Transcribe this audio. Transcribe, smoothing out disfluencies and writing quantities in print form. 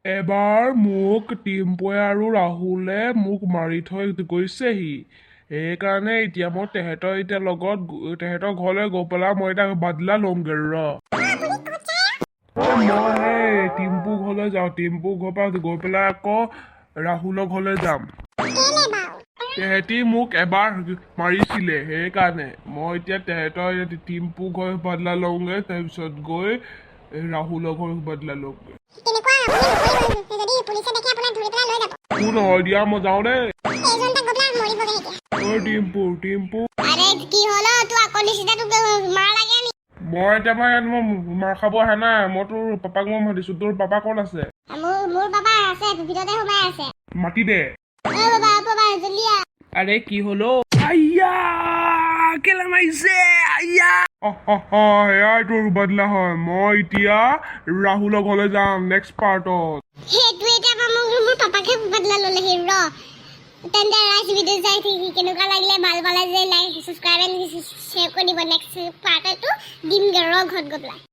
এবাৰ মোক টিম্পুৱে আৰু ৰাহুলে মোক মাৰি থৈ গৈছেহি সেইকাৰণে এতিয়া মই তেহেঁতৰ তেহেঁতৰ ঘৰলৈ গৈ পেলাই মই এতিয়া বাদলা লওঁগে মই সেই টিম্পু ঘৰলৈ যাওঁ টিম্পু ঘৰৰ পৰা গৈ পেলাই আকৌ ৰাহুলৰ ঘৰলৈ যাম তেহেঁতি মোক এবাৰ মাৰিছিলে সেইকাৰণে মই এতিয়া তেহেঁতৰ টিম্পু ঘৰ বাদলা লওঁগে তাৰপিছত গৈ ৰাহুলৰ ঘৰ বাদলা লওঁগে নহয় দিয়া মই যাওঁ দেই টিম্পু মই এতিয়া মই মাৰ খাব অহা নাই মই তোৰ পাপাক মই মাতিছো তোৰ পাপা ক'ত আছে মাতি দে আৰে কি হলো আইয়া কেলে মাৰিছে আইয়া সেয়াই তোৰ বাদলা হয় মই এতিয়া ৰাহুলৰ ঘৰলৈ যাম নেক্সট পাৰ্টত তেন্তে ৰাইজ ভিডিঅ চাই কেনেকুৱা লাগিলে ভাল পালে যে লাইক সাবস্ক্ৰাইব এণ্ড শ্বেয়াৰ কৰি দিব নেক্সট পাৰ্টটো দিমগে ঘৰত গৈ পেলাই